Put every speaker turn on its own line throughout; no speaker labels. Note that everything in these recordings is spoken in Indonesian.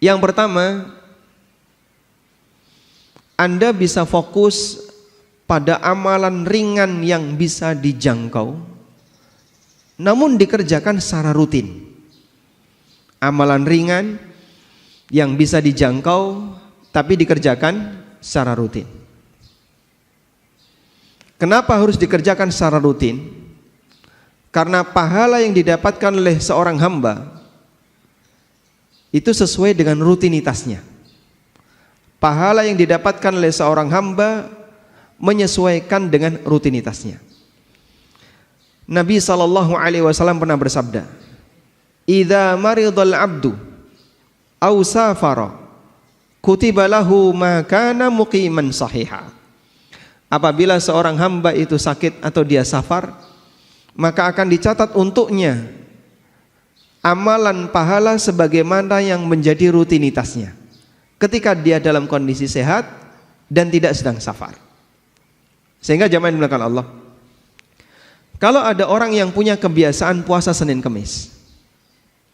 Yang pertama, Anda bisa fokus pada amalan ringan yang bisa dijangkau, namun dikerjakan secara rutin. Amalan ringan yang bisa dijangkau, tapi dikerjakan secara rutin. Kenapa harus dikerjakan secara rutin? Karena pahala yang didapatkan oleh seorang hamba itu sesuai dengan rutinitasnya. Pahala yang didapatkan oleh seorang hamba menyesuaikan dengan rutinitasnya. Nabi SAW pernah bersabda, "Idza maridal abdu aw safara kutiba lahu ma kana muqiman sahiha." Apabila seorang hamba itu sakit atau dia safar, maka akan dicatat untuknya amalan pahala sebagaimana yang menjadi rutinitasnya ketika dia dalam kondisi sehat dan tidak sedang safar. Sehingga jamaah dimuliakan Allah, kalau ada orang yang punya kebiasaan puasa Senin Kemis,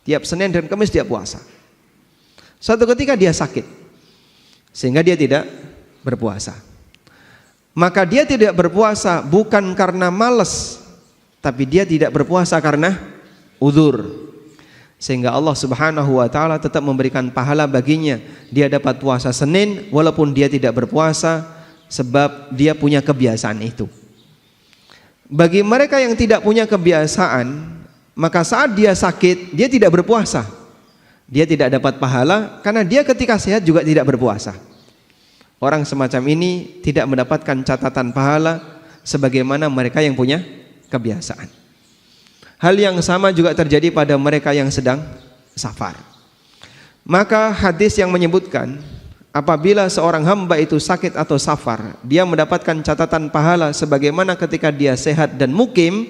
tiap Senin dan Kemis dia puasa, suatu ketika dia sakit sehingga dia tidak berpuasa, maka dia tidak berpuasa bukan karena malas, tapi dia tidak berpuasa karena uzur. Sehingga Allah Subhanahu wa taala tetap memberikan pahala baginya. Dia dapat puasa Senin walaupun dia tidak berpuasa, sebab dia punya kebiasaan itu. Bagi mereka yang tidak punya kebiasaan, maka saat dia sakit dia tidak berpuasa. Dia tidak dapat pahala karena dia ketika sehat juga tidak berpuasa. Orang semacam ini tidak mendapatkan catatan pahala sebagaimana mereka yang punya kebiasaan. Hal yang sama juga terjadi pada mereka yang sedang safar. Maka hadis yang menyebutkan apabila seorang hamba itu sakit atau safar, dia mendapatkan catatan pahala sebagaimana ketika dia sehat dan mukim,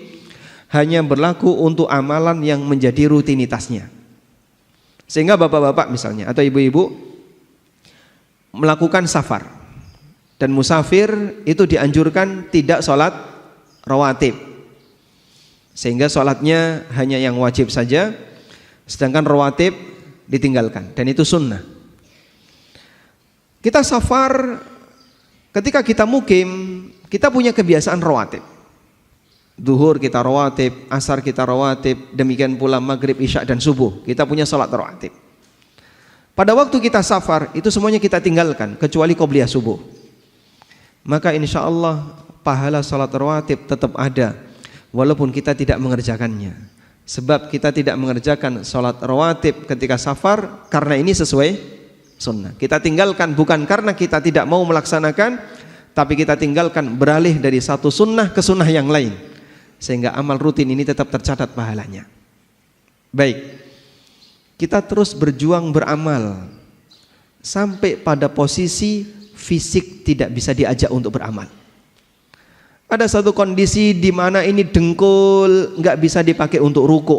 hanya berlaku untuk amalan yang menjadi rutinitasnya. Sehingga bapak-bapak misalnya atau ibu-ibu melakukan safar, dan musafir itu dianjurkan tidak sholat rawatib, sehingga sholatnya hanya yang wajib saja, sedangkan rawatib ditinggalkan, dan itu sunnah. Kita safar, ketika kita mukim, kita punya kebiasaan rawatib. Duhur kita rawatib, asar kita rawatib, demikian pula maghrib, isya dan subuh kita punya sholat rawatib. Pada waktu kita safar itu semuanya kita tinggalkan kecuali qobliyah subuh. Maka insya Allah pahala salat rawatib tetap ada walaupun kita tidak mengerjakannya. Sebab kita tidak mengerjakan salat rawatib ketika safar karena ini sesuai sunnah. Kita tinggalkan bukan karena kita tidak mau melaksanakan, tapi kita tinggalkan beralih dari satu sunnah ke sunnah yang lain, sehingga amal rutin ini tetap tercatat pahalanya. Baik, kita terus berjuang beramal sampai pada posisi fisik tidak bisa diajak untuk beramal. Ada satu kondisi di mana ini dengkul nggak bisa dipakai untuk ruku.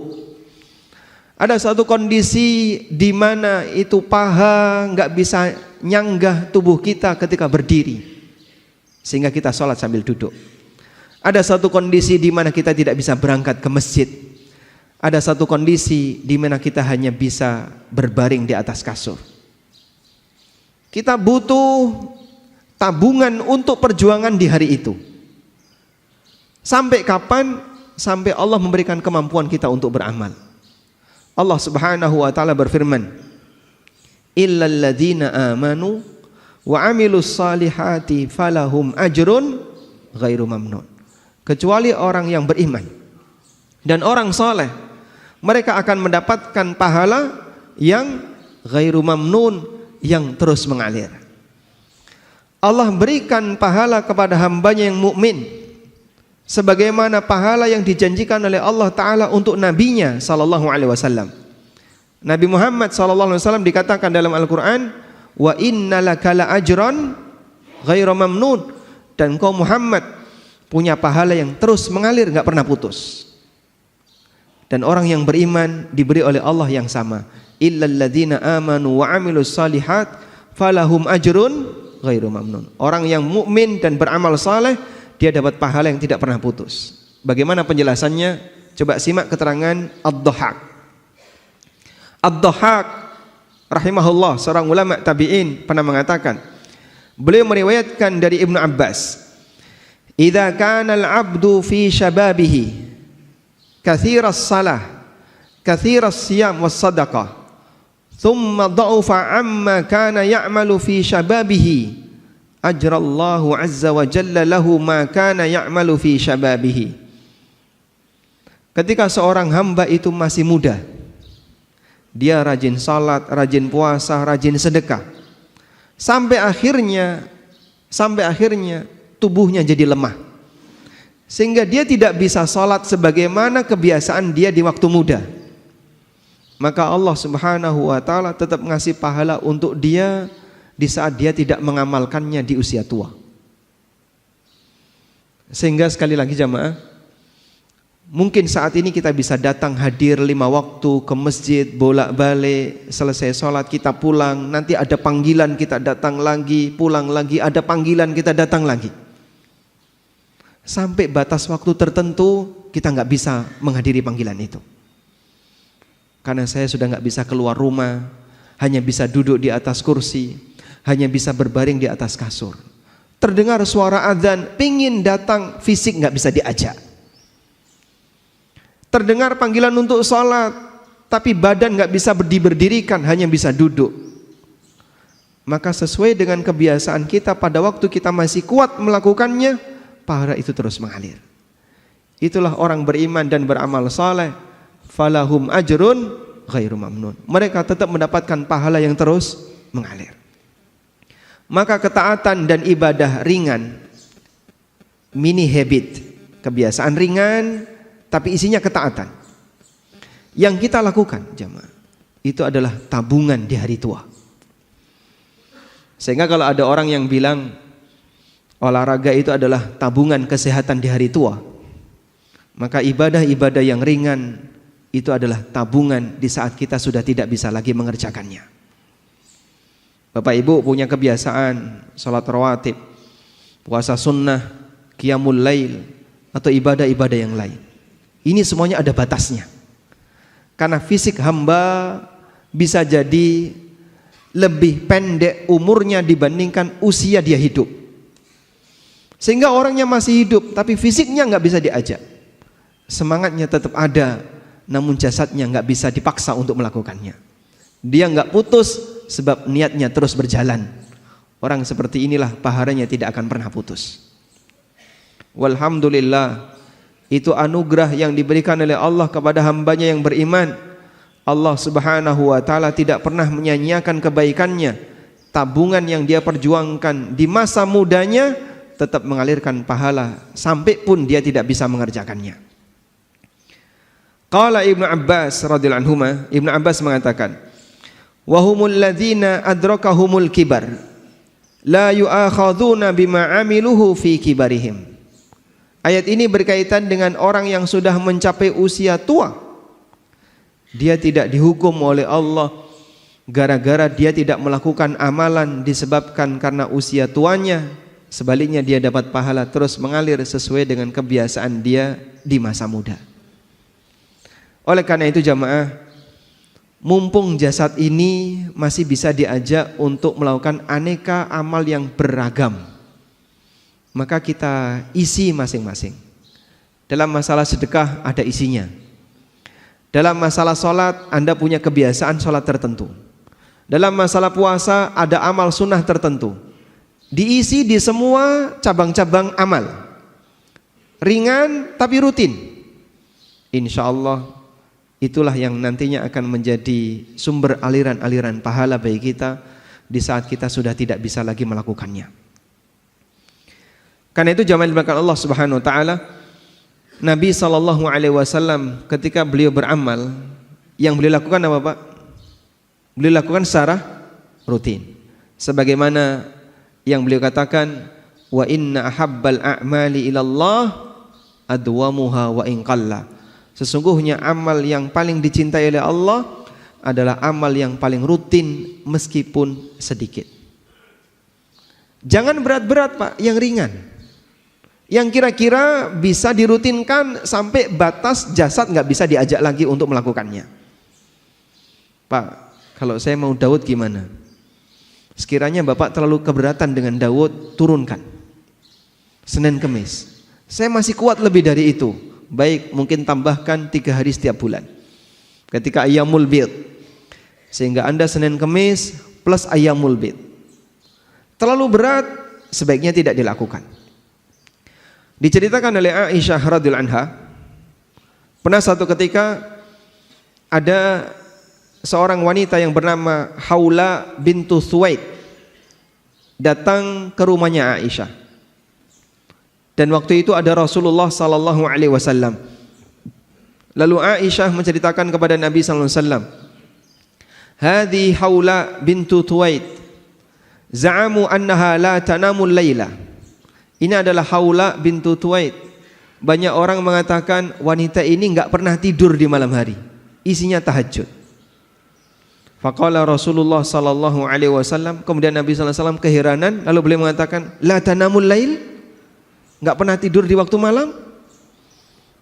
Ada satu kondisi di mana itu paha nggak bisa nyanggah tubuh kita ketika berdiri, sehingga kita sholat sambil duduk. Ada satu kondisi di mana kita tidak bisa berangkat ke masjid. Ada satu kondisi di mana kita hanya bisa berbaring di atas kasur. Kita butuh tabungan untuk perjuangan di hari itu. Sampai kapan? Sampai Allah memberikan kemampuan kita untuk beramal. Allah Subhanahu wa taala berfirman, "Illal ladzina amanu wa amilus salihati falahum ajrun ghairu mamnun." Kecuali orang yang beriman dan orang saleh, mereka akan mendapatkan pahala yang ghairu mamnun, yang terus mengalir. Allah berikan pahala kepada hambanya yang mukmin sebagaimana pahala yang dijanjikan oleh Allah Ta'ala untuk nabinya sallallahu alaihi wasallam. Nabi Muhammad sallallahu alaihi wasallam dikatakan dalam Al-Quran, wa inna laka la ajran ghairu mamnun, dan kau Muhammad punya pahala yang terus mengalir, gak pernah putus. Dan orang yang beriman diberi oleh Allah yang sama, illal ladzina amanu wa amilus salihat falahum ajrun ghairu mamnun. Orang yang mukmin dan beramal saleh, dia dapat pahala yang tidak pernah putus. Bagaimana penjelasannya? Coba simak keterangan Ad-Dhahhak. Ad-Dhahhak rahimahullah, seorang ulama tabi'in, pernah mengatakan, beliau meriwayatkan dari Ibnu Abbas, idza kana al-'abdu fi shababihi katsiras salah katsiras siyam was sadaqah thumma dha'afa amma kana ya'malu fi shababihi ajrallahu azza wa jalla lahu ma kana ya'malu fi shababihi. Ketika seorang hamba itu masih muda, dia rajin salat, rajin puasa, rajin sedekah, sampai akhirnya tubuhnya jadi lemah, sehingga dia tidak bisa salat sebagaimana kebiasaan dia di waktu muda. Maka Allah Subhanahu wa ta'ala tetap ngasih pahala untuk dia di saat dia tidak mengamalkannya di usia tua. Sehingga sekali lagi jamaah, mungkin saat ini kita bisa datang hadir 5 waktu ke masjid, bolak-balik, selesai sholat kita pulang, nanti ada panggilan kita datang lagi, pulang lagi, ada panggilan kita datang lagi. Sampai batas waktu tertentu kita nggak bisa menghadiri panggilan itu. Karena saya sudah nggak bisa keluar rumah, hanya bisa duduk di atas kursi, hanya bisa berbaring di atas kasur. Terdengar suara adzan, pingin datang, fisik nggak bisa diajak. Terdengar panggilan untuk sholat, tapi badan nggak bisa berdirikan, hanya bisa duduk. Maka sesuai dengan kebiasaan kita pada waktu kita masih kuat melakukannya, pahala itu terus mengalir. Itulah orang beriman dan beramal saleh, falahum ajrun ghairu mamnun. Mereka tetap mendapatkan pahala yang terus mengalir. Maka ketaatan dan ibadah ringan, mini habit, kebiasaan ringan tapi isinya ketaatan, yang kita lakukan jamaah, itu adalah tabungan di hari tua. Sehingga kalau ada orang yang bilang olahraga itu adalah tabungan kesehatan di hari tua, maka ibadah-ibadah yang ringan itu adalah tabungan di saat kita sudah tidak bisa lagi mengerjakannya. Bapak Ibu punya kebiasaan salat rawatib, puasa sunnah, qiyamul lail, atau ibadah-ibadah yang lain. Ini semuanya ada batasnya. Karena fisik hamba bisa jadi lebih pendek umurnya dibandingkan usia dia hidup. Sehingga orangnya masih hidup tapi fisiknya nggak bisa diajak. Semangatnya tetap ada, namun jasadnya nggak bisa dipaksa untuk melakukannya. Dia nggak putus sebab niatnya terus berjalan. Orang seperti inilah pahalanya tidak akan pernah putus. Walhamdulillah, itu anugerah yang diberikan oleh Allah kepada hambanya yang beriman. Allah Subhanahu wa ta'ala tidak pernah menyia-nyiakan kebaikannya. Tabungan yang dia perjuangkan di masa mudanya tetap mengalirkan pahala sampai pun dia tidak bisa mengerjakannya. Qala Ibnu Abbas radhiyallahu anhuma, Ibnu Abbas mengatakan, wa humul ladzina adrakahumul kibar la yu'akhadzuna bima amiluhu fi kibarihim. Ayat ini berkaitan dengan orang yang sudah mencapai usia tua. Dia tidak dihukum oleh Allah gara-gara dia tidak melakukan amalan disebabkan karena usia tuanya. Sebaliknya dia dapat pahala terus mengalir sesuai dengan kebiasaan dia di masa muda. Oleh karena itu jamaah, mumpung jasad ini masih bisa diajak untuk melakukan aneka amal yang beragam, maka kita isi masing-masing. Dalam masalah sedekah ada isinya. Dalam masalah sholat Anda punya kebiasaan sholat tertentu. Dalam masalah puasa ada amal sunnah tertentu. Diisi di semua cabang-cabang amal. Ringan tapi rutin. Insya Allah itulah yang nantinya akan menjadi sumber aliran-aliran pahala bagi kita di saat kita sudah tidak bisa lagi melakukannya. Karena itu jamaah dimuliakan Allah Subhanahu wa taala, Nabi SAW ketika beliau beramal, yang beliau lakukan apa Pak? Beliau lakukan secara rutin. Sebagaimana yang beliau katakan, wa inna ahabbal a'mali ilallah adwamuha wa in qalla. Sesungguhnya amal yang paling dicintai oleh Allah adalah amal yang paling rutin meskipun sedikit. Jangan berat-berat Pak, yang ringan. Yang kira-kira bisa dirutinkan sampai batas jasad nggak bisa diajak lagi untuk melakukannya. Pak, Kalau saya mau Daud gimana? Sekiranya Bapak terlalu keberatan dengan Daud, turunkan Senin Kemis. Saya masih kuat lebih dari itu. Baik, mungkin tambahkan 3 hari setiap bulan ketika Ayyamul Bid, sehingga Anda Senin Kemis plus Ayyamul Bid. Terlalu berat, sebaiknya tidak dilakukan. Diceritakan oleh Aisyah radhiyallahu anha, pernah satu ketika ada seorang wanita yang bernama Haula bintu Thuwaid datang ke rumahnya Aisyah. Dan waktu itu ada Rasulullah sallallahu alaihi wasallam. Lalu Aisyah menceritakan kepada Nabi sallallahu alaihi wasallam, "Hadhi Haula bintu Thuwaid, za'amu annaha la tanamul laila." Ini adalah Haula bintu Thuwaid. Banyak orang mengatakan wanita ini enggak pernah tidur di malam hari. Isinya tahajud. Faqala Rasulullah sallallahu alaihi wasallam, kemudian Nabi sallallahu alaihi wasallam keheranan, lalu beliau mengatakan, "La tanamul lail?" Enggak pernah tidur di waktu malam?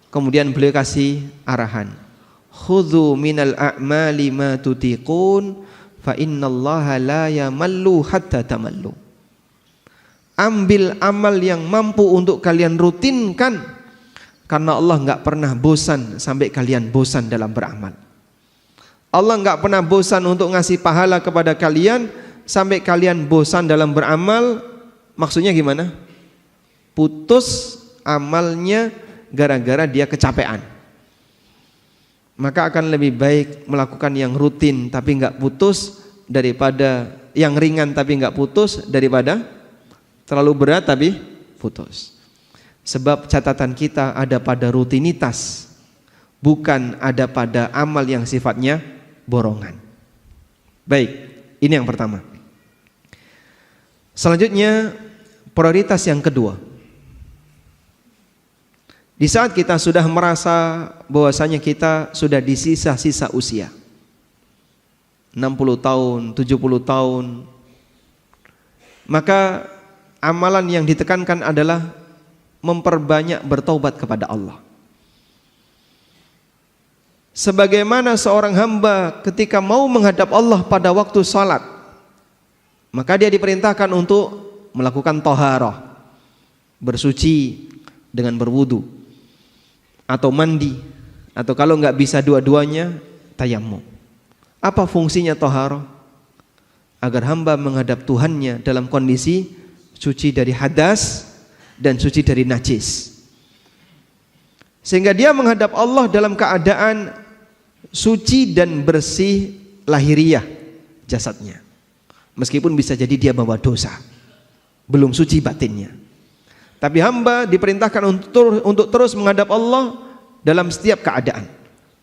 Kemudian beliau kasih arahan, "Khudhu minal a'mali ma tutiqun fa innallaha la yamallu hatta tamallu." Ambil amal yang mampu untuk kalian rutinkan, karena Allah enggak pernah bosan sampai kalian bosan dalam beramal. Allah enggak pernah bosan untuk ngasih pahala kepada kalian sampai kalian bosan dalam beramal. Maksudnya gimana? Putus amalnya gara-gara dia kecapean. Maka akan lebih baik melakukan yang rutin tapi enggak putus, daripada yang ringan tapi enggak putus, daripada terlalu berat tapi putus. Sebab catatan kita ada pada rutinitas, bukan ada pada amal yang sifatnya borongan. Baik, ini yang pertama. Selanjutnya, prioritas yang kedua. Di saat kita sudah merasa bahwasanya kita sudah di sisa-sisa usia, 60 tahun, 70 tahun, maka amalan yang ditekankan adalah memperbanyak bertaubat kepada Allah. Sebagaimana seorang hamba ketika mau menghadap Allah pada waktu salat, maka dia diperintahkan untuk melakukan taharah, bersuci dengan berwudu atau mandi, atau kalau enggak bisa dua-duanya, tayammum. Apa fungsinya taharah? Agar hamba menghadap Tuhannya dalam kondisi suci dari hadas dan suci dari najis, sehingga dia menghadap Allah dalam keadaan suci dan bersih lahiriah jasadnya, meskipun bisa jadi dia bawa dosa, belum suci batinnya. Tapi hamba diperintahkan untuk terus menghadap Allah dalam setiap keadaan,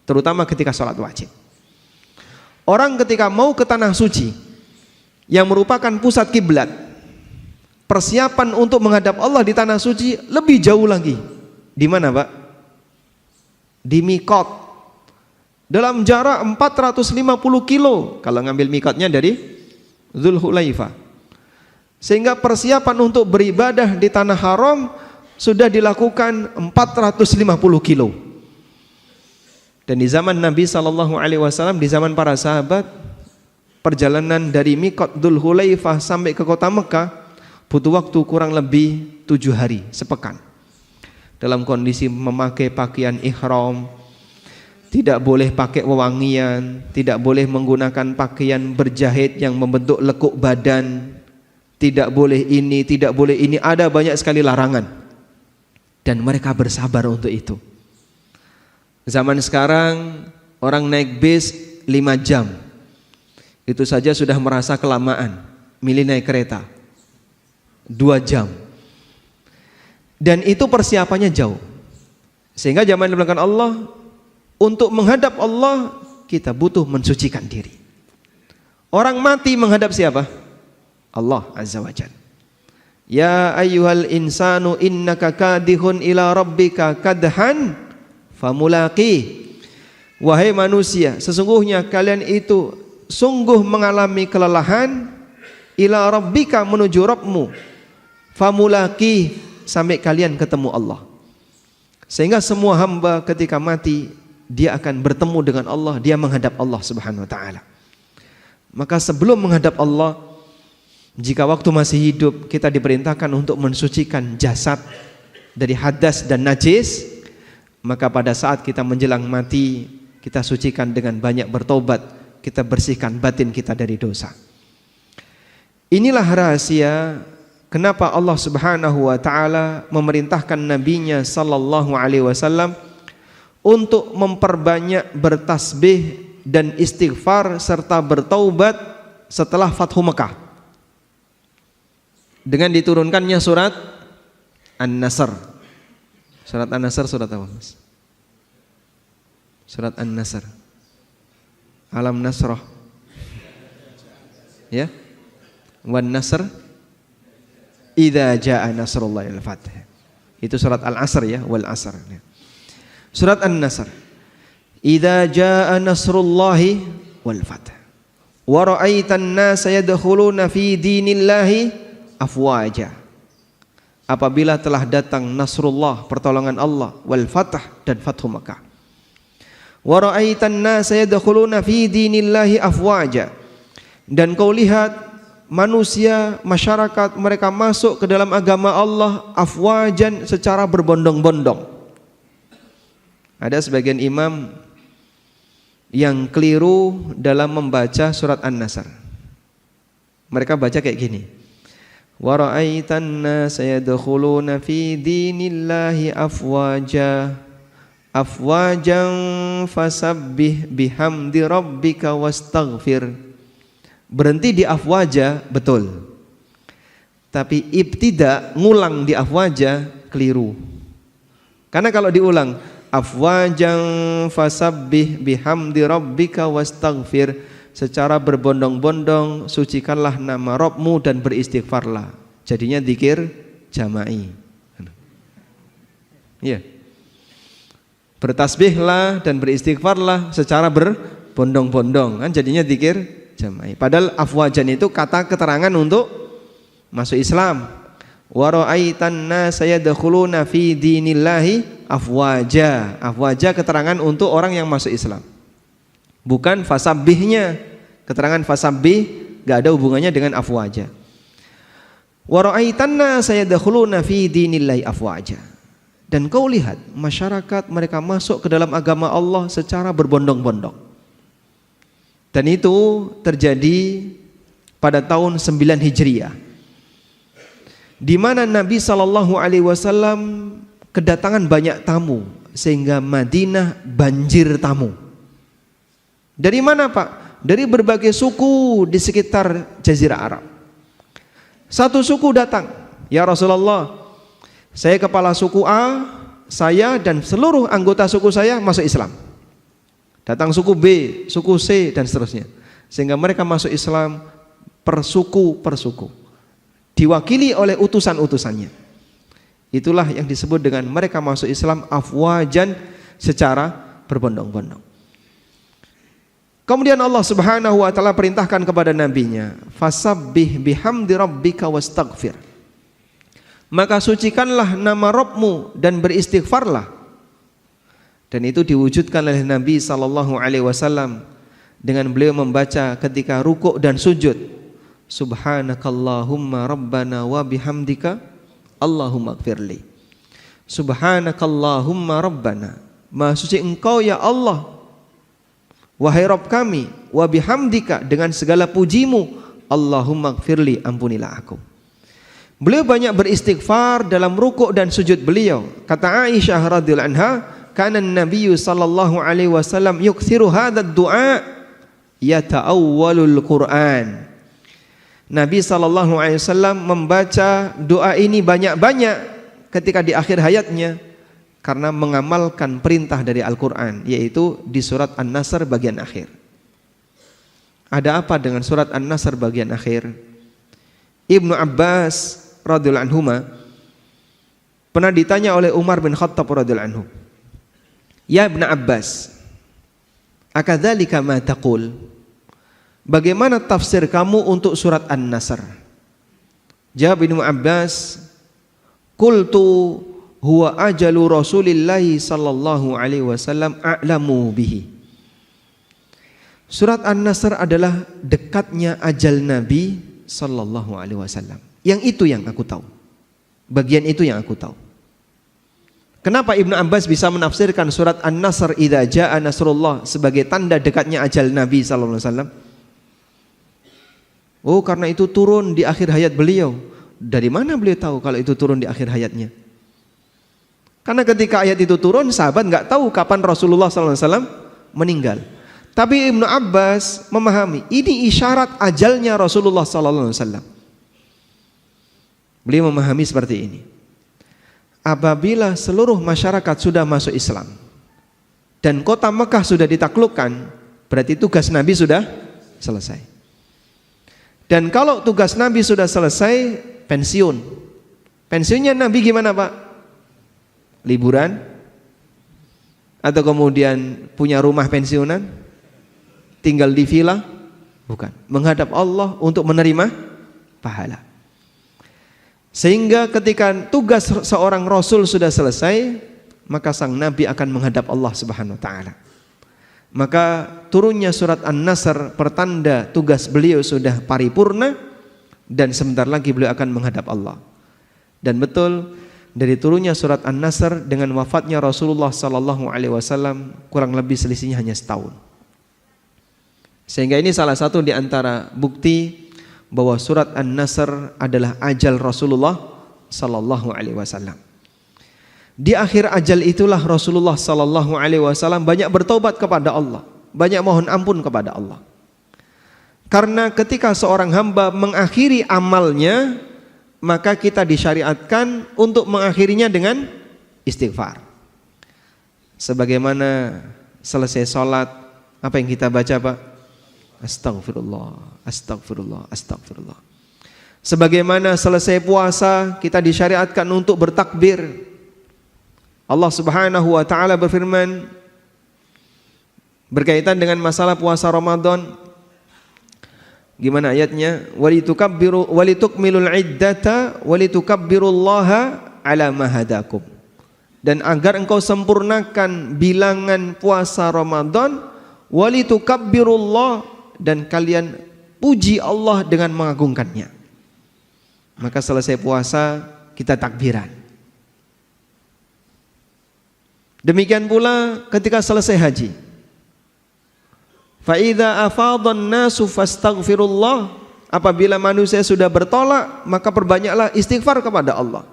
terutama ketika sholat wajib. Orang ketika mau ke tanah suci yang merupakan pusat kiblat, persiapan untuk menghadap Allah di tanah suci lebih jauh lagi. Di mana, Pak? Di mikot, dalam jarak 450 kilo kalau ngambil mikotnya dari Dzulhulaifah. Sehingga persiapan untuk beribadah di tanah haram sudah dilakukan 450 kilo. Dan di zaman Nabi SAW, di zaman para sahabat, perjalanan dari mikot Dzulhulaifah sampai ke kota Mekah butuh waktu kurang lebih 7 hari, sepekan. Dalam kondisi memakai pakaian ihram, tidak boleh pakai wewangian, tidak boleh menggunakan pakaian berjahit yang membentuk lekuk badan, tidak boleh ini, tidak boleh ini, ada banyak sekali larangan. Dan mereka bersabar untuk itu. Zaman sekarang orang naik bis 5 jam, itu saja sudah merasa kelamaan. Milih naik kereta 2 jam. Dan itu persiapannya jauh. Sehingga zaman dibilangkan Allah, untuk menghadap Allah kita butuh mensucikan diri. Orang mati menghadap siapa? Allah Azza wa Jalla. Ya ayyuhal insanu innaka kadihun ila rabbika kadhan famulaqi. Wahai manusia, sesungguhnya kalian itu sungguh mengalami kelelahan ila rabbika, menuju Rabbmu, famulaqi, sampai kalian ketemu Allah. Sehingga semua hamba ketika mati dia akan bertemu dengan Allah, dia menghadap Allah Subhanahu wa taala. Maka sebelum menghadap Allah, jika waktu masih hidup, kita diperintahkan untuk mensucikan jasad dari hadas dan najis. Maka pada saat kita menjelang mati, kita sucikan dengan banyak bertobat, kita bersihkan batin kita dari dosa. Inilah rahasia kenapa Allah Subhanahu wa taala memerintahkan nabinya sallallahu alaihi wasallam untuk memperbanyak bertasbih dan istighfar serta bertaubat setelah Fathu Mekah. Dengan diturunkannya surat An-Nasr. Surat An-Nasr surat apa, Mas? Surat An-Nasr. Alam Nasrah. Ya. Wan Nasr idza jaa nasrullahi wal fath. Itu surat Al-Asr ya, wal Asr. Surat An-Nasr. Idza jaa nasrullahi wal fath. Wa ra'aitan nasa yadkhuluna fi dinillahi afwaja. Apabila telah datang nasrullah, pertolongan Allah, wal fath, dan Fathu Makkah. Wa ra'aitan nasa yadkhuluna fi dinillahi afwaja. Dan kau lihat manusia, masyarakat, mereka masuk ke dalam agama Allah afwajan, secara berbondong-bondong. Ada sebagian imam yang keliru dalam membaca surat An-Nasr. Mereka baca kayak gini. Wa ra'aitan nasa yadkhuluna fi dinillahi afwaja afwajan fasabbih bihamdi rabbika wastaghfir. Berhenti di afwaja betul, tapi ibtida ngulang di afwaja keliru. Karena kalau diulang afwajan fasabbih bihamdi rabbika wastaghfir, secara berbondong-bondong sucikanlah nama Rabbmu dan beristighfarlah, jadinya zikir jama'i. Iya. Bertasbihlah dan beristighfarlah secara berbondong-bondong, kan jadinya zikir jama'i. Padahal afwajan itu kata keterangan untuk masuk Islam. Wa ra'aitan nasa yadkhuluna fi dinillahi afwaja. Afwaja keterangan untuk orang yang masuk Islam. Bukan fasabbihnya. Keterangan fasabbih enggak ada hubungannya dengan afwaja. Wa ra'aitan nasa yadkhuluna fi dinillahi afwaja. Dan kau lihat masyarakat mereka masuk ke dalam agama Allah secara berbondong-bondong. Dan itu terjadi pada tahun 9 Hijriah, di mana Nabi SAW kedatangan banyak tamu, sehingga Madinah banjir tamu. Dari mana Pak? Dari berbagai suku di sekitar Jazirah Arab. Satu suku datang, ya Rasulullah, saya kepala suku A, saya dan seluruh anggota suku saya masuk Islam. Datang suku B, suku C, dan seterusnya. Sehingga mereka masuk Islam per suku, diwakili oleh utusan-utusannya. Itulah yang disebut dengan mereka masuk Islam afwajan, secara berbondong-bondong. Kemudian Allah Subhanahu wa taala perintahkan kepada nabinya, fasabbih bihamdi rabbika wastaghfir. Maka sucikanlah nama Rabbmu dan beristighfarlah. Dan itu diwujudkan oleh Nabi SAW dengan beliau membaca ketika rukuk dan sujud, Subhanakallahumma rabbana wa bihamdika Allahumma gfirli. Subhanakallahumma rabbana, maha suci engkau ya Allah, wahai Rabb kami, wa bihamdika, dengan segala pujimu, Allahumma gfirli, ampunilah aku. Beliau banyak beristighfar dalam rukuk dan sujud beliau. Kata Aisyah radhiyallahu anha, kana Nabi sallallahu alaihi wasallam yukthiru hadzal du'a yata'awwalul Qur'an. Nabi sallallahu alaihi wasallam membaca doa ini banyak-banyak ketika di akhir hayatnya karena mengamalkan perintah dari Al-Qur'an, yaitu di surat An-Nasr bagian akhir. Ada apa dengan surat An-Nasr bagian akhir? Ibnu Abbas radhiyallahu anhuma pernah ditanya oleh Umar bin Khattab radhiyallahu anhu, ya Ibnu Abbas, akadzalika ma taqul? Bagaimana tafsir kamu untuk surat An-Nasr? Jawab Ibnu Abbas, qultu huwa ajalu Rasulillah sallallahu alaihi wasallam a'lamu bihi. Surat An-Nasr adalah dekatnya ajal Nabi sallallahu alaihi wasallam. Yang itu yang aku tahu. Bagian itu yang aku tahu. Kenapa Ibnu Abbas bisa menafsirkan surat An-Nasr idza jaa nasrullah sebagai tanda dekatnya ajal Nabi sallallahu alaihi wasallam? Oh, karena itu turun di akhir hayat beliau. Dari mana beliau tahu kalau itu turun di akhir hayatnya? Karena ketika ayat itu turun, sahabat nggak tahu kapan Rasulullah sallallahu alaihi wasallam meninggal. Tapi Ibnu Abbas memahami ini isyarat ajalnya Rasulullah sallallahu alaihi wasallam. Beliau memahami seperti ini. Apabila seluruh masyarakat sudah masuk Islam dan kota Mekah sudah ditaklukkan, berarti tugas Nabi sudah selesai. Dan kalau tugas Nabi sudah selesai, pensiun. Pensiunnya Nabi gimana, Pak? Liburan? Atau kemudian punya rumah pensiunan? Tinggal di villa? Bukan. Menghadap Allah untuk menerima pahala. Sehingga ketika tugas seorang Rasul sudah selesai, maka sang Nabi akan menghadap Allah Subhanahu wa ta'ala. Maka turunnya surat An-Nasr pertanda tugas beliau sudah paripurna dan sebentar lagi beliau akan menghadap Allah. Dan betul dari turunnya surat An-Nasr dengan wafatnya Rasulullah sallallahu alaihi wasallam kurang lebih selisihnya hanya setahun. Sehingga ini salah satu di antara bukti bahwa surat An-Nasr adalah ajal Rasulullah sallallahu alaihi wasallam. Di akhir ajal itulah Rasulullah sallallahu alaihi wasallam banyak bertobat kepada Allah, banyak mohon ampun kepada Allah. Karena ketika seorang hamba mengakhiri amalnya, maka kita disyariatkan untuk mengakhirinya dengan istighfar. Sebagaimana selesai sholat, apa yang kita baca, Pak? Astagfirullah, astagfirullah, astagfirullah. Sebagaimana selesai puasa, kita disyariatkan untuk bertakbir. Allah Subhanahu wa ta'ala berfirman berkaitan dengan masalah puasa Ramadan. Gimana ayatnya? Walitukabbiru walitukmilul iddata walitukabbirullaha ala ma hadakum. Dan agar engkau sempurnakan bilangan puasa Ramadan, walitukabbirullah, dan kalian puji Allah dengan mengagungkannya. Maka selesai puasa kita takbiran. Demikian pula ketika selesai haji. Fa idza afadhan nasu fastaghfirullah, apabila manusia sudah bertolak, maka perbanyaklah istighfar kepada Allah.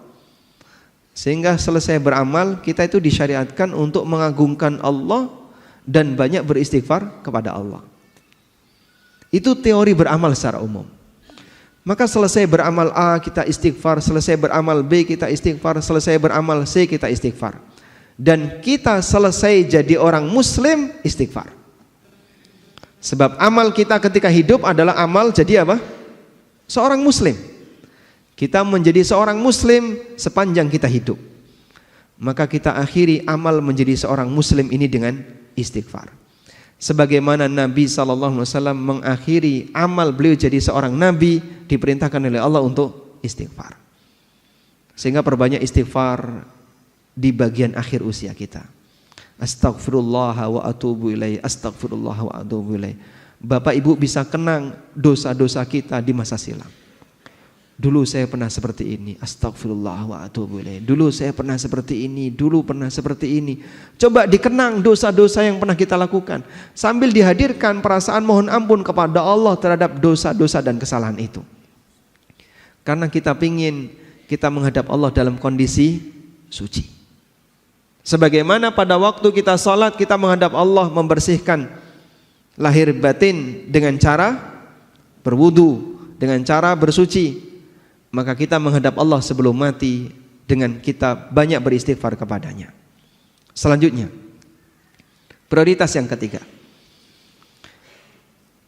Sehingga selesai beramal, kita itu disyariatkan untuk mengagungkan Allah dan banyak beristighfar kepada Allah. Itu teori beramal secara umum. Maka selesai beramal A kita istighfar, selesai beramal B kita istighfar, selesai beramal C kita istighfar. Dan kita selesai jadi orang muslim istighfar. Sebab amal kita ketika hidup adalah amal jadi apa? Seorang muslim. Kita menjadi seorang muslim sepanjang kita hidup. Maka kita akhiri amal menjadi seorang muslim ini dengan istighfar. Sebagaimana Nabi SAW mengakhiri amal beliau jadi seorang nabi, diperintahkan oleh Allah untuk istighfar. Sehingga perbanyak istighfar di bagian akhir usia kita. Astaghfirullah wa atubu ilaih, astaghfirullah wa atubu ilaih. Bapak Ibu bisa kenang dosa-dosa kita di masa silam. Dulu saya pernah seperti ini, astaghfirullah wa atubu ilaih. Dulu saya pernah seperti ini, dulu pernah seperti ini. Coba dikenang dosa-dosa yang pernah kita lakukan, sambil dihadirkan perasaan mohon ampun kepada Allah terhadap dosa-dosa dan kesalahan itu. Karena kita ingin kita menghadap Allah dalam kondisi suci. Sebagaimana pada waktu kita salat, kita menghadap Allah membersihkan lahir batin dengan cara berwudu, dengan cara bersuci. Maka kita menghadap Allah sebelum mati dengan kita banyak beristighfar kepadanya. Selanjutnya, prioritas yang ketiga.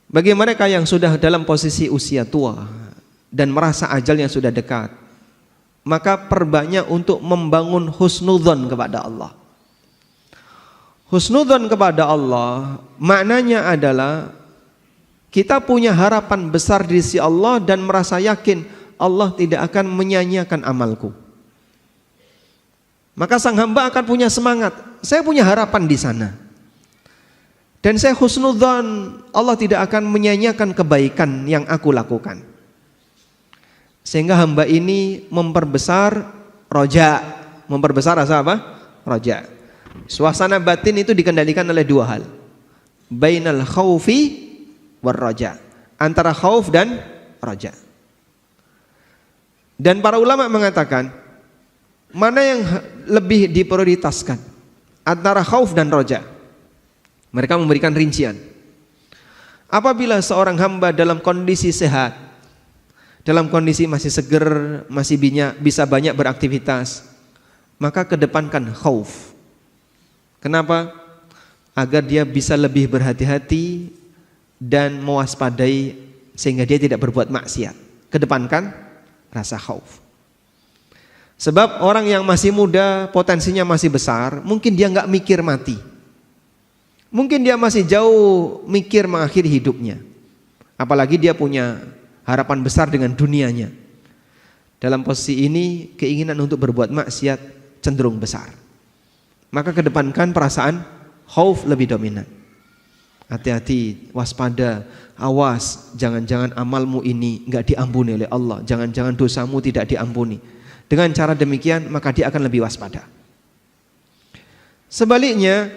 Bagi mereka yang sudah dalam posisi usia tua dan merasa ajalnya sudah dekat, maka perbanyak untuk membangun husnudzon kepada Allah. Husnudzon kepada Allah maknanya adalah kita punya harapan besar di sisi Allah dan merasa yakin Allah tidak akan menyia-nyiakan amalku. Maka sang hamba akan punya semangat, saya punya harapan di sana. Dan saya husnudzan, Allah tidak akan menyanyiakan kebaikan yang aku lakukan. Sehingga hamba ini memperbesar roja. Memperbesar rasa apa? Roja. Suasana batin itu dikendalikan oleh dua hal. Bainal khaufi war roja. Antara khauf dan roja. Dan para ulama mengatakan, mana yang lebih diprioritaskan antara khauf dan roja? Mereka memberikan rincian. Apabila seorang hamba dalam kondisi sehat, dalam kondisi masih seger, masih bisa banyak beraktivitas, maka kedepankan khauf. Kenapa? Agar dia bisa lebih berhati-hati dan mewaspadai sehingga dia tidak berbuat maksiat. Kedepankan rasa khauf. Sebab orang yang masih muda, potensinya masih besar, mungkin dia nggak mikir mati. Mungkin dia masih jauh mikir mengakhiri hidupnya. Apalagi dia punya harapan besar dengan dunianya. Dalam posisi ini keinginan untuk berbuat maksiat cenderung besar. Maka kedepankan perasaan khauf lebih dominan. Hati-hati, waspada, awas, jangan-jangan amalmu ini enggak diampuni oleh Allah, jangan-jangan dosamu tidak diampuni. Dengan cara demikian maka dia akan lebih waspada. Sebaliknya,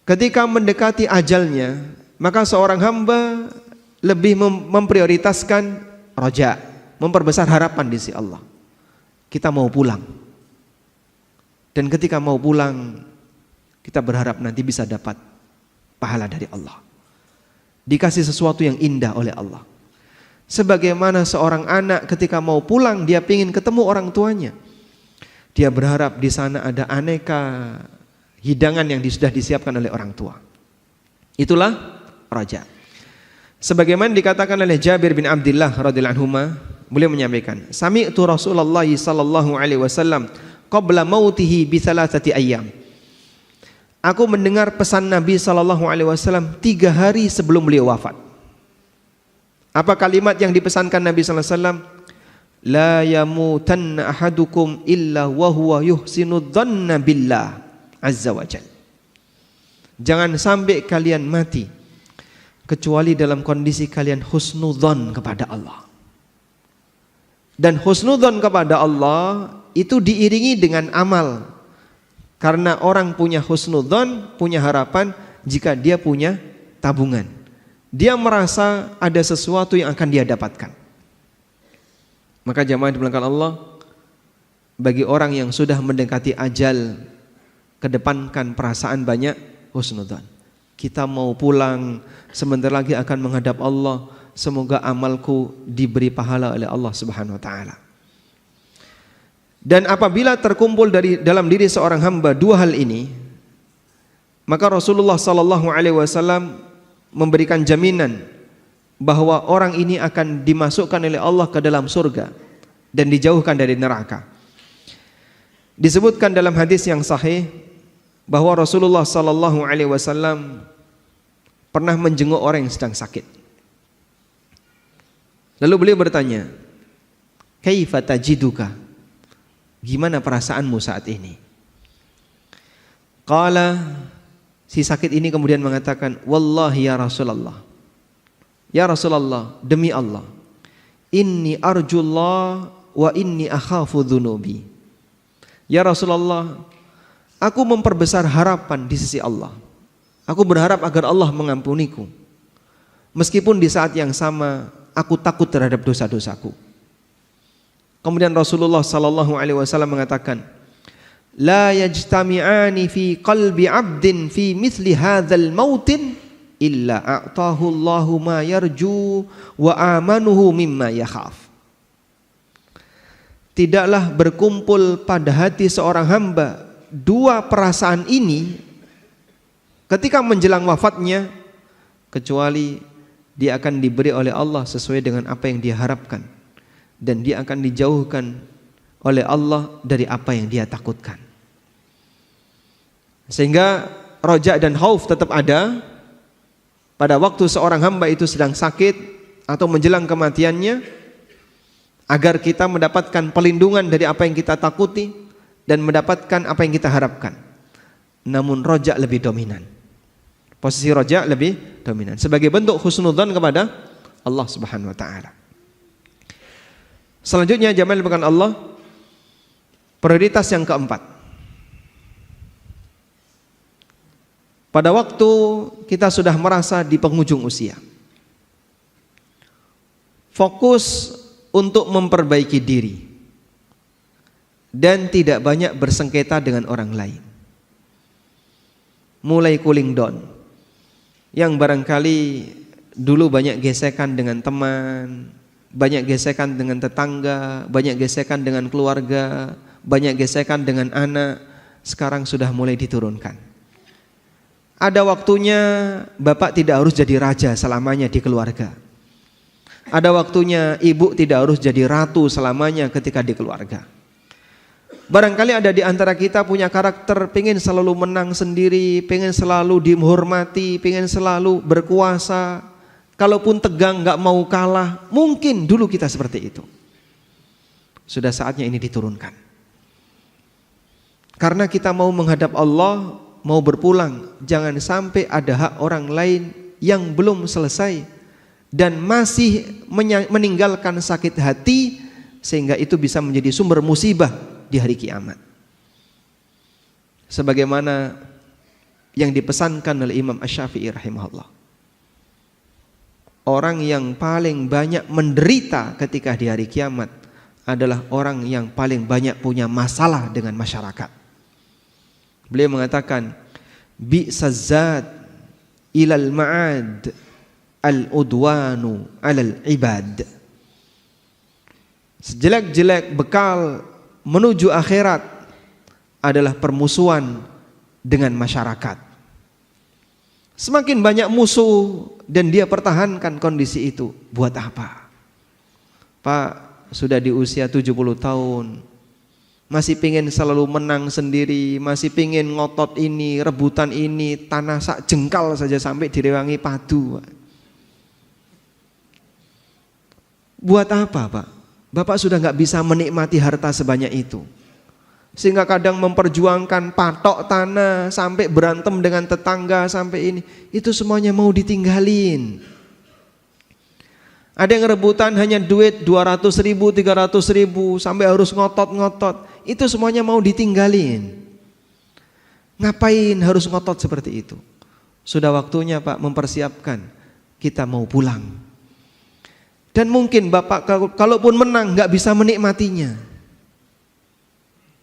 ketika mendekati ajalnya, maka seorang hamba lebih memprioritaskan roja, memperbesar harapan di sisi Allah. Kita mau pulang. Dan ketika mau pulang, kita berharap nanti bisa dapat pahala dari Allah. Dikasih sesuatu yang indah oleh Allah. Sebagaimana seorang anak ketika mau pulang, dia ingin ketemu orang tuanya. Dia berharap di sana ada aneka hidangan yang sudah disiapkan oleh orang tua. Itulah roja. Sebagaimana dikatakan oleh Jabir bin Abdullah radhiyallahu anhu, beliau menyampaikan, sami'tu Rasulullah sallallahu alaihi wasallam qabla mautihi bi thalathati ayyam. Aku mendengar pesan Nabi sallallahu alaihi wasallam 3 hari sebelum beliau wafat. Apa kalimat yang dipesankan Nabi sallallahu alaihi wasallam? La yamutanna ahadukum illa wa huwa yuhsinu dhanna billah azza wa jalla. Jangan sampai kalian mati kecuali dalam kondisi kalian husnudzon kepada Allah. Dan husnudzon kepada Allah itu diiringi dengan amal. Karena orang punya husnudzon, punya harapan jika dia punya tabungan. Dia merasa ada sesuatu yang akan dia dapatkan. Maka jamaah dimuliakan Allah, bagi orang yang sudah mendekati ajal, kedepankan perasaan banyak husnudzon. Kita mau pulang, sebentar lagi akan menghadap Allah. Semoga amalku diberi pahala oleh Allah Subhanahu wa taala. Dan apabila terkumpul dalam diri seorang hamba 2 hal ini, maka Rasulullah sallallahu alaihi wasallam memberikan jaminan bahwa orang ini akan dimasukkan oleh Allah ke dalam surga dan dijauhkan dari neraka. Disebutkan dalam hadis yang sahih bahwa Rasulullah sallallahu alaihi wasallam pernah menjenguk orang yang sedang sakit. Lalu beliau bertanya, "Kaifa tajiduka?" Gimana perasaanmu saat ini? Qala, si sakit ini kemudian mengatakan, "Wallahi ya Rasulullah. Ya Rasulullah, demi Allah, inni arjullah wa inni akhafu dzunubi." Ya Rasulullah, aku memperbesar harapan di sisi Allah. Aku berharap agar Allah mengampuniku. Meskipun di saat yang sama aku takut terhadap dosa-dosaku. Kemudian Rasulullah sallallahu alaihi wasallam mengatakan, la yajtami'ani fi qalbi 'abdin fi mithli hadzal mautin illa a'tahu Allahu ma yarju wa amanuhu mimma yakhaf. Tidaklah berkumpul pada hati seorang hamba 2 perasaan ini ketika menjelang wafatnya, kecuali dia akan diberi oleh Allah sesuai dengan apa yang dia harapkan, dan dia akan dijauhkan oleh Allah dari apa yang dia takutkan. Sehingga roja dan khauf tetap ada pada waktu seorang hamba itu sedang sakit atau menjelang kematiannya, agar kita mendapatkan perlindungan dari apa yang kita takuti dan mendapatkan apa yang kita harapkan. Namun roja lebih dominan. Posisi roja lebih dominan sebagai bentuk husnudzon kepada Allah Subhanahu wa taala. Selanjutnya jamaah bukan Allah, prioritas yang keempat. Pada waktu kita sudah merasa di penghujung usia, fokus untuk memperbaiki diri dan tidak banyak bersengketa dengan orang lain. Mulai cooling down. Yang barangkali dulu banyak gesekan dengan teman, banyak gesekan dengan tetangga, banyak gesekan dengan keluarga, banyak gesekan dengan anak, sekarang sudah mulai diturunkan. Ada waktunya bapak tidak harus jadi raja selamanya di keluarga. Ada waktunya ibu tidak harus jadi ratu selamanya ketika di keluarga. Barangkali ada di antara kita punya karakter pengen selalu menang sendiri, pengen selalu dihormati, pengen selalu berkuasa. Kalaupun tegang gak mau kalah, mungkin dulu kita seperti itu. Sudah saatnya ini diturunkan. Karena kita mau menghadap Allah, mau berpulang, jangan sampai ada hak orang lain yang belum selesai dan masih meninggalkan sakit hati, sehingga itu bisa menjadi sumber musibah di hari kiamat. Sebagaimana yang dipesankan oleh Imam Asy-Syafi'i rahimahullah, orang yang paling banyak menderita ketika di hari kiamat adalah orang yang paling banyak punya masalah dengan masyarakat. Beliau mengatakan, bi'sazad ilal ma'ad al-udwanu alal ibad. Sejelek-jelek bekal menuju akhirat adalah permusuhan dengan masyarakat. Semakin banyak musuh dan dia pertahankan kondisi itu, buat apa? Pak, sudah di usia 70 tahun, masih pengen selalu menang sendiri, masih pengen ngotot ini, rebutan ini, tanah sak jengkal saja sampai direwangi padu. Buat apa, Pak? Bapak sudah gak bisa menikmati harta sebanyak itu, sehingga kadang memperjuangkan patok tanah, sampai berantem dengan tetangga, sampai ini. Itu semuanya mau ditinggalin. Ada yang rebutan hanya duit 200 ribu, 300 ribu, sampai harus ngotot-ngotot. Itu semuanya mau ditinggalin. Ngapain harus ngotot seperti itu? Sudah waktunya Pak mempersiapkan, kita mau pulang. Dan mungkin Bapak kalaupun menang gak bisa menikmatinya,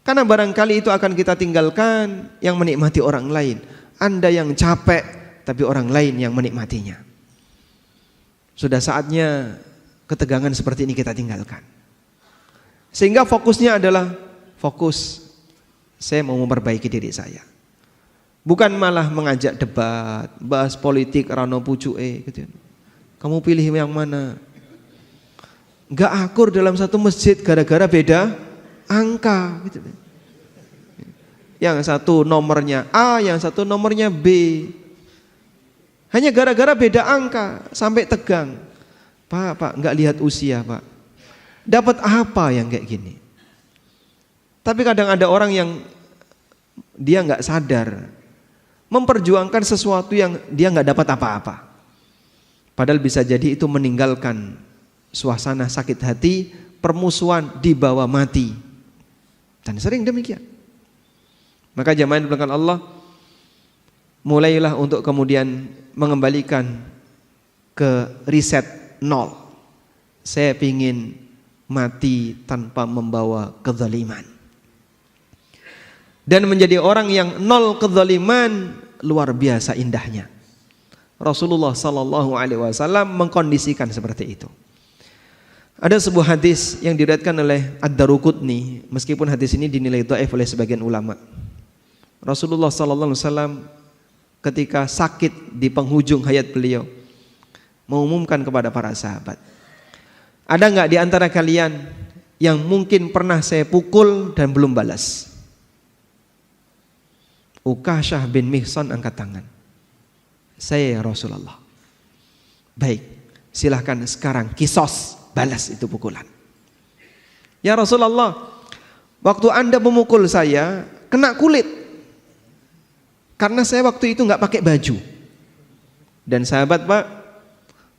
karena barangkali itu akan kita tinggalkan, yang menikmati orang lain. Anda yang capek, tapi orang lain yang menikmatinya. Sudah saatnya ketegangan seperti ini kita tinggalkan. Sehingga fokusnya adalah fokus, saya mau memperbaiki diri saya. Bukan malah mengajak debat, bahas politik, rano pucuke gitu. Kamu pilih yang mana? Gak akur dalam satu masjid gara-gara beda angka gitu. Yang satu nomornya A, yang satu nomornya B. Hanya gara-gara beda angka sampai tegang. Pak, gak lihat usia Pak. Dapat apa yang kayak gini? Tapi kadang ada orang yang dia gak sadar, memperjuangkan sesuatu yang dia gak dapat apa-apa. Padahal bisa jadi itu meninggalkan suasana sakit hati, permusuhan dibawa mati. Dan sering demikian. Maka jamaah yang dimuliakan Allah, mulailah untuk kemudian mengembalikan ke riset nol. Saya ingin mati tanpa membawa kezaliman. Dan menjadi orang yang nol kezaliman luar biasa indahnya. Rasulullah sallallahu alaihi wasallam mengkondisikan seperti itu. Ada sebuah hadis yang diriwayatkan oleh Ad-Daruqutni, meskipun hadis ini dinilai dhaif oleh sebagian ulama. Rasulullah sallallahu alaihi wasallam ketika sakit di penghujung hayat beliau mengumumkan kepada para sahabat, ada enggak di antara kalian yang mungkin pernah saya pukul dan belum balas? Uqashah bin Mihsan angkat tangan. Saya ya Rasulullah. Baik, silahkan sekarang kisos, balas itu pukulan. Ya Rasulullah, waktu Anda memukul saya kena kulit, karena saya waktu itu nggak pakai baju. Dan sahabat Pak,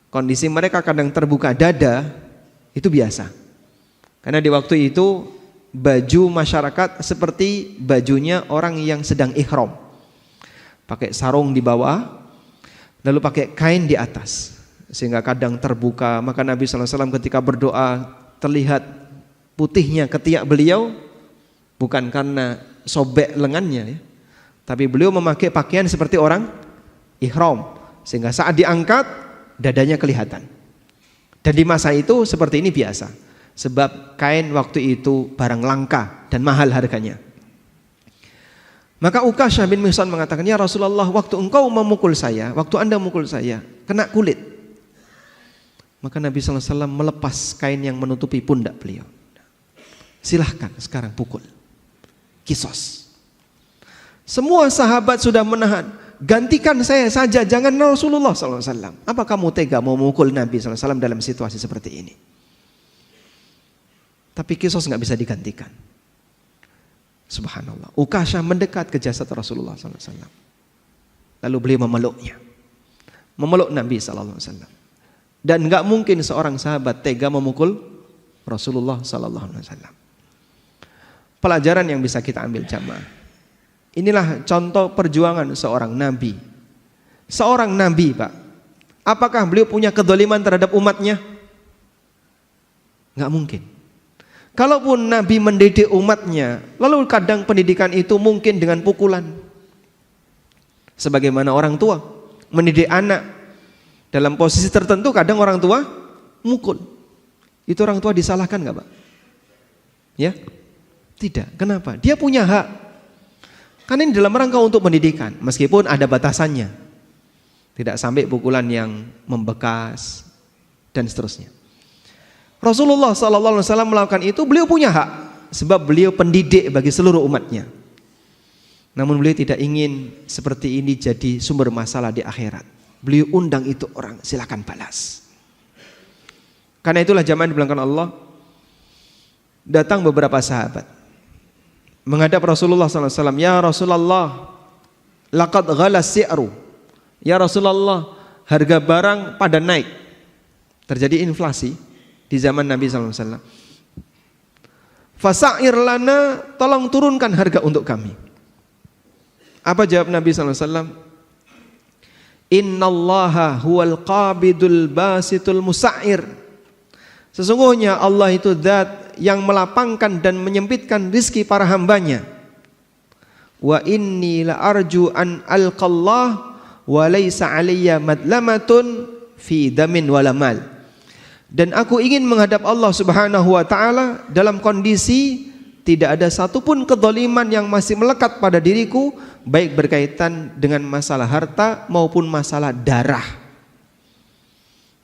kondisi mereka kadang terbuka dada itu biasa. Karena di waktu itu baju masyarakat seperti bajunya orang yang sedang ihram. Pakai sarung di bawah, lalu pakai kain di atas, sehingga kadang terbuka. Maka Nabi SAW ketika berdoa terlihat putihnya ketiak beliau, bukan karena sobek lengannya ya, tapi beliau memakai pakaian seperti orang ihram, sehingga saat diangkat dadanya kelihatan. Dan di masa itu seperti ini biasa, sebab kain waktu itu barang langka dan mahal harganya. Maka Ukasyah bin Mihsan mengatakan, ya Rasulullah, waktu engkau memukul saya, waktu anda memukul saya, kena kulit. Maka Nabi SAW melepas kain yang menutupi pundak beliau. Silahkan sekarang pukul. Kisos. Semua sahabat sudah menahan. Gantikan saya saja, jangan Rasulullah SAW. Apa kamu tega mau memukul Nabi SAW dalam situasi seperti ini? Tapi kisos gak bisa digantikan. Subhanallah. Ukasyah mendekat ke jasad Rasulullah SAW. Lalu beliau memeluknya. Memeluk Nabi SAW. Dan gak mungkin seorang sahabat tega memukul Rasulullah SAW. Pelajaran yang bisa kita ambil jamaah. Inilah contoh perjuangan seorang Nabi. Seorang Nabi Pak. Apakah beliau punya kedoliman terhadap umatnya? Gak mungkin. Kalaupun Nabi mendidik umatnya, lalu kadang pendidikan itu mungkin dengan pukulan. Sebagaimana orang tua mendidik anak, dalam posisi tertentu kadang orang tua mukul. Itu orang tua disalahkan gak Pak? Ya? Tidak. Kenapa? Dia punya hak. Karena ini dalam rangka untuk pendidikan, meskipun ada batasannya. Tidak sampai pukulan yang membekas dan seterusnya. Rasulullah SAW melakukan itu, beliau punya hak, sebab beliau pendidik bagi seluruh umatnya. Namun beliau tidak ingin seperti ini jadi sumber masalah di akhirat. Beliau undang itu orang, silakan balas. Karena itulah jamaah dibilangkan Allah, datang beberapa sahabat menghadap Rasulullah SAW. Ya Rasulullah, laqad ghala si'ru. Ya Rasulullah, harga barang pada naik. Terjadi inflasi di zaman Nabi SAW. Fasa'ir lana, tolong turunkan harga untuk kami. Apa jawab Nabi SAW? Innallaha huwal qabidul basitul musa'ir. Sesungguhnya Allah itu zat yang melapangkan dan menyempitkan rizki para hambanya. Wa inni la arju an alqallah wa laysa alayya madlamatun fi damin wala mal. Dan aku ingin menghadap Allah Subhanahu wa taala dalam kondisi tidak ada satupun kezaliman yang masih melekat pada diriku, baik berkaitan dengan masalah harta maupun masalah darah.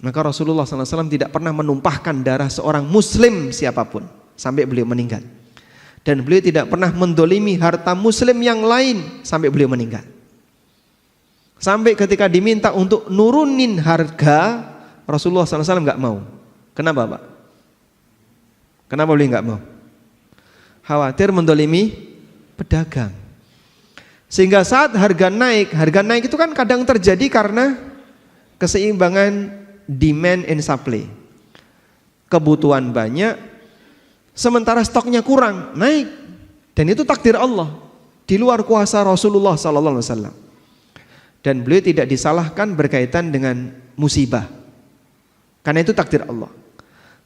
Maka Rasulullah SAW tidak pernah menumpahkan darah seorang muslim siapapun sampai beliau meninggal. Dan beliau tidak pernah mendolimi harta muslim yang lain sampai beliau meninggal. Sampai ketika diminta untuk nurunin harga, Rasulullah SAW gak mau. Kenapa Pak? Kenapa beliau gak mau? Khawatir mendolimi pedagang. Sehingga saat harga naik itu kan kadang terjadi karena keseimbangan demand and supply. Kebutuhan banyak, sementara stoknya kurang, naik. Dan itu takdir Allah, di luar kuasa Rasulullah SAW. Dan beliau tidak disalahkan berkaitan dengan musibah, karena itu takdir Allah.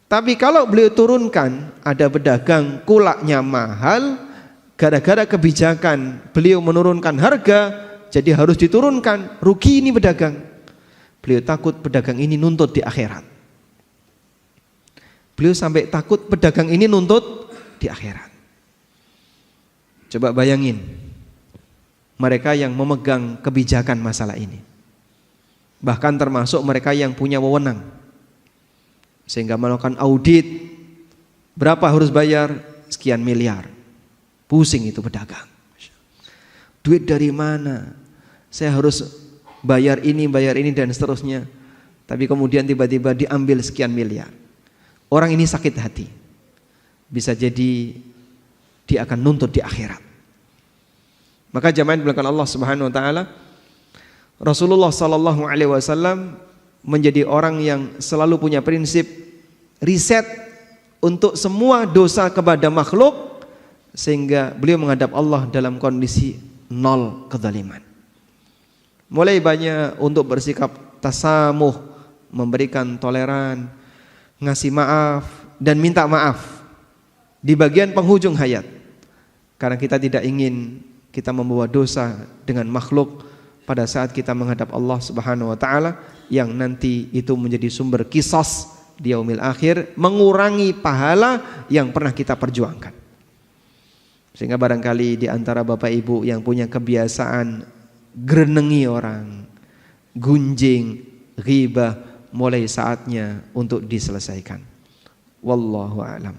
Tapi kalau beliau turunkan, ada pedagang kulaknya mahal, gara-gara kebijakan beliau menurunkan harga, jadi harus diturunkan, rugi ini pedagang. Beliau takut pedagang ini nuntut di akhirat. Beliau sampai takut pedagang ini nuntut di akhirat. Coba bayangin mereka yang memegang kebijakan masalah ini, bahkan termasuk mereka yang punya wewenang, sehingga melakukan audit, berapa harus bayar, sekian miliar. Pusing itu pedagang. Duit dari mana? Saya harus bayar ini dan seterusnya. Tapi kemudian tiba-tiba diambil sekian miliar. Orang ini sakit hati. Bisa jadi dia akan nuntut di akhirat. Maka jamaah dibilangkan Allah Subhanahu wa taala, Rasulullah sallallahu alaihi wasallam menjadi orang yang selalu punya prinsip riset untuk semua dosa kepada makhluk, sehingga beliau menghadap Allah dalam kondisi nol kezaliman. Mulai banyak untuk bersikap tasamuh, memberikan toleran, ngasih maaf dan minta maaf di bagian penghujung hayat. Karena kita tidak ingin kita membawa dosa dengan makhluk pada saat kita menghadap Allah Subhanahu wa taala, yang nanti itu menjadi sumber qisas di yaumil akhir, mengurangi pahala yang pernah kita perjuangkan. Sehingga barangkali di antara Bapak Ibu yang punya kebiasaan grenengi orang, gunjing, ghibah, mulai saatnya untuk diselesaikan. Wallahu a'lam.